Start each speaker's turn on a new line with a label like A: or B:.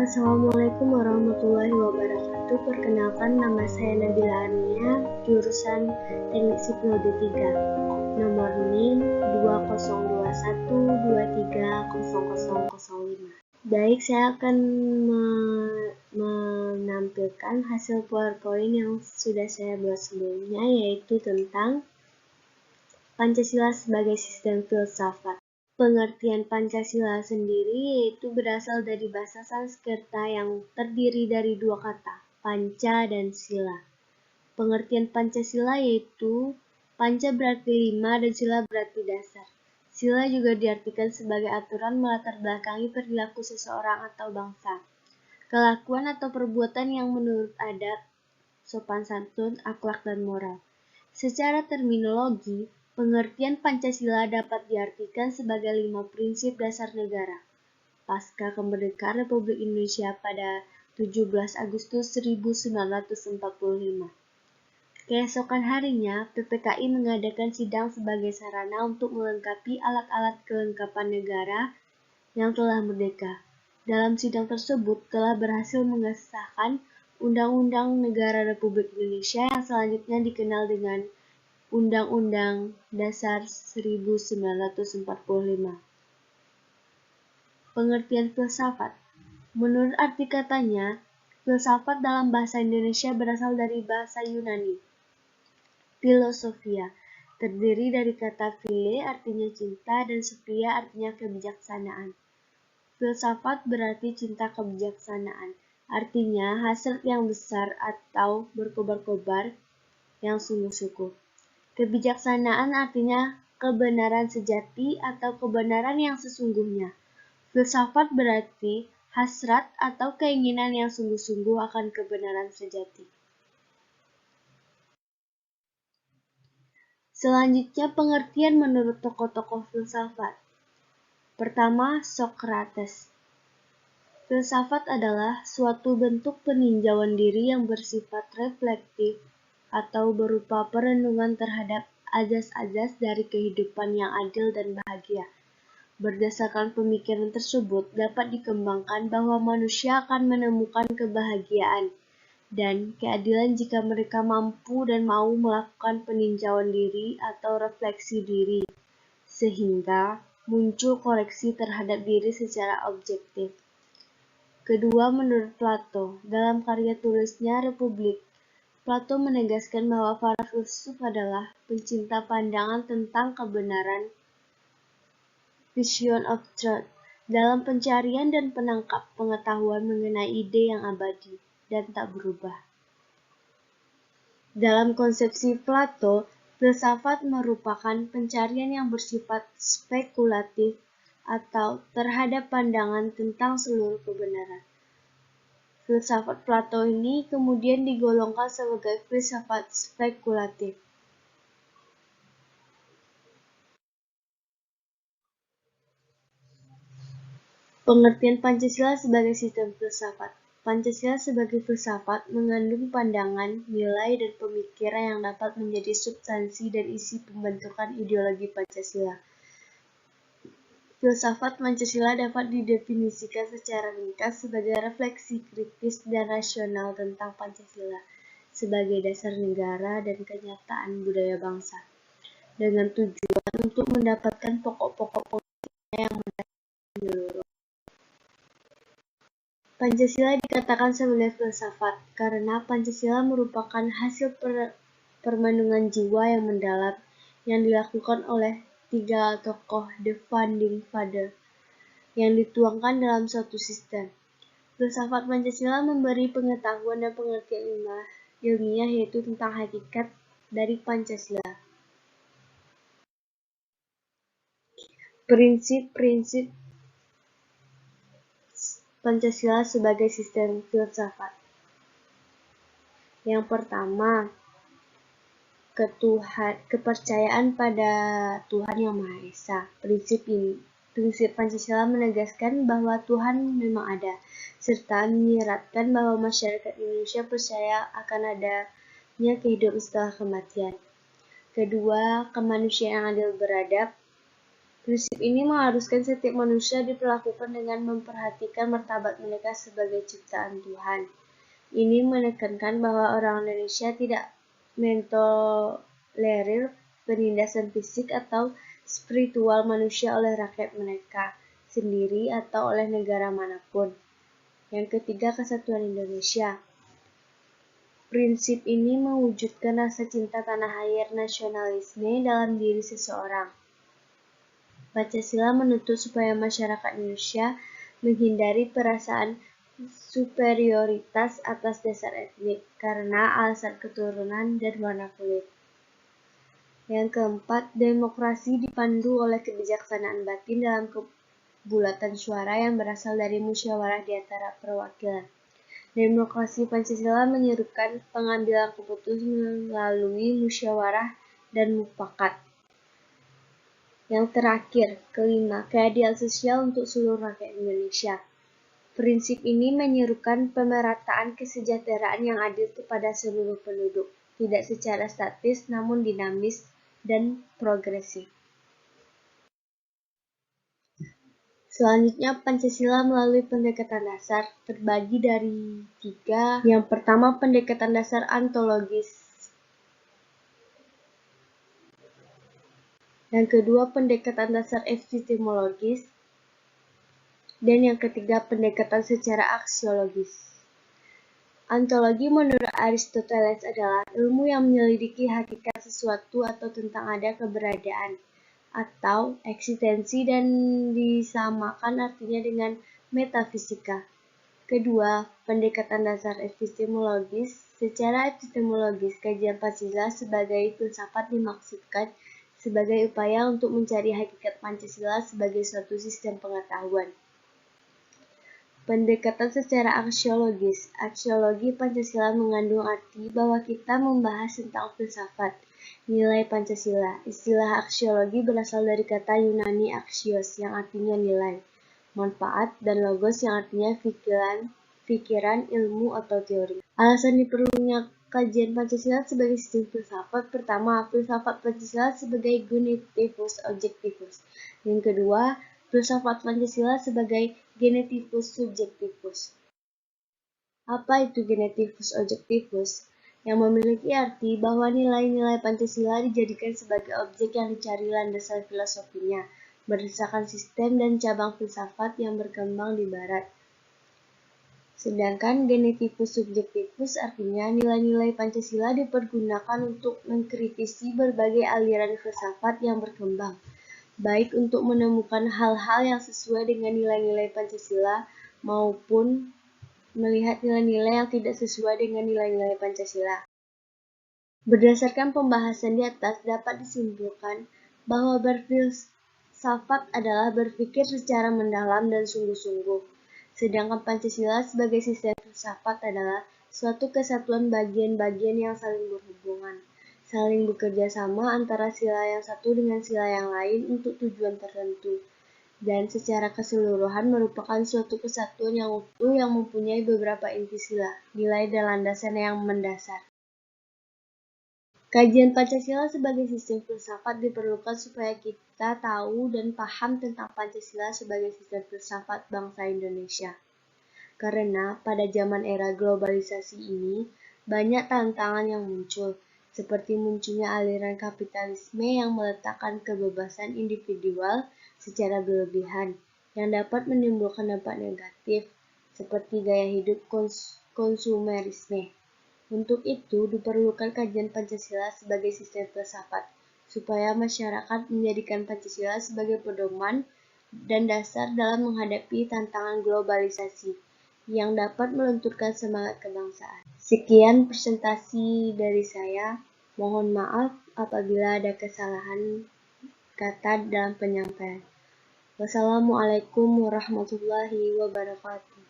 A: Assalamualaikum warahmatullahi wabarakatuh. Perkenalkan, nama saya Nabila Arnia, jurusan Teknik Sipil D3. Nomor NIM 2021230005. Baik, saya akan menampilkan hasil PowerPoint yang sudah saya buat sebelumnya, yaitu tentang Pancasila sebagai sistem filsafat. Pengertian Pancasila sendiri yaitu berasal dari bahasa Sanskerta yang terdiri dari dua kata, panca dan sila. Pengertian Pancasila yaitu panca berarti 5 dan sila berarti dasar. Sila juga diartikan sebagai aturan melatar belakangi perilaku seseorang atau bangsa. Kelakuan atau perbuatan yang menurut adat, sopan santun, akhlak, dan moral. Secara terminologi, pengertian Pancasila dapat diartikan sebagai 5 prinsip dasar negara. Pasca kemerdekaan Republik Indonesia pada 17 Agustus 1945. Keesokan harinya, PPKI mengadakan sidang sebagai sarana untuk melengkapi alat-alat kelengkapan negara yang telah merdeka. Dalam sidang tersebut telah berhasil mengesahkan Undang-Undang Negara Republik Indonesia yang selanjutnya dikenal dengan Undang-Undang Dasar 1945. Pengertian filsafat. Menurut arti katanya, filsafat dalam bahasa Indonesia berasal dari bahasa Yunani, filosofia, terdiri dari kata phile artinya cinta dan sophia artinya kebijaksanaan. Filsafat berarti cinta kebijaksanaan, artinya hasrat yang besar atau berkobar-kobar yang sungguh-sungguh. Kebijaksanaan artinya kebenaran sejati atau kebenaran yang sesungguhnya. Filsafat berarti hasrat atau keinginan yang sungguh-sungguh akan kebenaran sejati. Selanjutnya pengertian menurut tokoh-tokoh filsafat. Pertama, Socrates. Filsafat adalah suatu bentuk peninjauan diri yang bersifat reflektif atau berupa perenungan terhadap azas-azas dari kehidupan yang adil dan bahagia. Berdasarkan pemikiran tersebut, dapat dikembangkan bahwa manusia akan menemukan kebahagiaan dan keadilan jika mereka mampu dan mau melakukan peninjauan diri atau refleksi diri, sehingga muncul koreksi terhadap diri secara objektif. Kedua, menurut Plato, dalam karya tulisnya Republik, Plato menegaskan bahwa para filsuf adalah pencinta pandangan tentang kebenaran, vision of truth, dalam pencarian dan penangkap pengetahuan mengenai ide yang abadi dan tak berubah. Dalam konsepsi Plato, filsafat merupakan pencarian yang bersifat spekulatif atau terhadap pandangan tentang seluruh kebenaran. Filsafat Plato ini kemudian digolongkan sebagai filsafat spekulatif. Pengertian Pancasila sebagai sistem filsafat. Pancasila sebagai filsafat mengandung pandangan, nilai, dan pemikiran yang dapat menjadi substansi dan isi pembentukan ideologi Pancasila. Filsafat Pancasila dapat didefinisikan secara ringkas sebagai refleksi kritis dan rasional tentang Pancasila sebagai dasar negara dan kenyataan budaya bangsa, dengan tujuan untuk mendapatkan pokok-pokok pengetahuan yang menyeluruh. Pancasila dikatakan sebagai filsafat karena Pancasila merupakan hasil permenungan jiwa yang mendalam yang dilakukan oleh 3 tokoh The Founding Father yang dituangkan dalam suatu sistem. Filsafat Pancasila memberi pengetahuan dan pengertian ilmiah yaitu tentang hakikat dari Pancasila. Prinsip-prinsip Pancasila sebagai sistem filsafat. Yang pertama, kepercayaan pada Tuhan Yang Maha Esa. Prinsip Pancasila menegaskan bahwa Tuhan memang ada, serta menyiratkan bahwa masyarakat Indonesia percaya akan adanya kehidupan setelah kematian. Kedua, kemanusiaan yang adil beradab. Prinsip ini mengharuskan setiap manusia diperlakukan dengan memperhatikan martabat mereka sebagai ciptaan Tuhan. Ini menekankan bahwa orang Indonesia tidak mentolerir penindasan fisik atau spiritual manusia oleh rakyat mereka sendiri atau oleh negara manapun. Yang ketiga, kesatuan Indonesia. Prinsip ini mewujudkan rasa cinta tanah air nasionalisme dalam diri seseorang. Pancasila menuntut supaya masyarakat Indonesia menghindari perasaan superioritas atas dasar etnik karena alasan keturunan dan warna kulit. Yang keempat, demokrasi dipandu oleh kebijaksanaan batin dalam kebulatan suara yang berasal dari musyawarah di antara perwakilan. Demokrasi Pancasila menyerukan pengambilan keputusan melalui musyawarah dan mufakat. Yang terakhir, kelima, keadilan sosial untuk seluruh rakyat Indonesia. Prinsip ini menyerukan pemerataan kesejahteraan yang adil kepada seluruh penduduk, tidak secara statis namun dinamis dan progresif. Selanjutnya, Pancasila melalui pendekatan dasar terbagi dari 3. Yang pertama, pendekatan dasar ontologis. Yang kedua, pendekatan dasar epistemologis. Dan yang ketiga, pendekatan secara aksiologis. Ontologi menurut Aristoteles adalah ilmu yang menyelidiki hakikat sesuatu atau tentang ada keberadaan atau eksistensi dan disamakan artinya dengan metafisika. Kedua, pendekatan dasar epistemologis. Secara epistemologis, kajian Pancasila sebagai filsafat dimaksudkan sebagai upaya untuk mencari hakikat Pancasila sebagai suatu sistem pengetahuan. Pendekatan secara aksiologis. Aksiologi Pancasila mengandung arti bahwa kita membahas tentang filsafat, nilai Pancasila. Istilah aksiologi berasal dari kata Yunani axios yang artinya nilai, manfaat, dan logos yang artinya pikiran, ilmu, atau teori. Alasan diperlunya kajian Pancasila sebagai sistem filsafat. Pertama, filsafat Pancasila sebagai genitivus objektivus. Yang kedua, filsafat Pancasila sebagai genitivus subjektivus. Apa itu genitivus objektivus? Yang memiliki arti bahwa nilai-nilai Pancasila dijadikan sebagai objek yang dicari landasan filosofinya, berdasarkan sistem dan cabang filsafat yang berkembang di Barat. Sedangkan genitivus subjektivus artinya nilai-nilai Pancasila dipergunakan untuk mengkritisi berbagai aliran filsafat yang berkembang, baik untuk menemukan hal-hal yang sesuai dengan nilai-nilai Pancasila maupun melihat nilai-nilai yang tidak sesuai dengan nilai-nilai Pancasila. Berdasarkan pembahasan di atas dapat disimpulkan bahwa berfilsafat adalah berpikir secara mendalam dan sungguh-sungguh. Sedangkan Pancasila sebagai sistem filsafat adalah suatu kesatuan bagian-bagian yang saling berhubungan, saling bekerja sama antara sila yang satu dengan sila yang lain untuk tujuan tertentu, dan secara keseluruhan merupakan suatu kesatuan yang utuh yang mempunyai beberapa inti sila, nilai dan landasan yang mendasar. Kajian Pancasila sebagai sistem filsafat diperlukan supaya kita tahu dan paham tentang Pancasila sebagai sistem filsafat bangsa Indonesia. Karena pada zaman era globalisasi ini, banyak tantangan yang muncul, seperti munculnya aliran kapitalisme yang meletakkan kebebasan individual secara berlebihan, yang dapat menimbulkan dampak negatif, seperti gaya hidup konsumerisme. Untuk itu, diperlukan kajian Pancasila sebagai sistem filsafat, supaya masyarakat menjadikan Pancasila sebagai pedoman dan dasar dalam menghadapi tantangan globalisasi yang dapat melenturkan semangat kebangsaan. Sekian presentasi dari saya. Mohon maaf apabila ada kesalahan kata dalam penyampaian. Wassalamualaikum warahmatullahi wabarakatuh.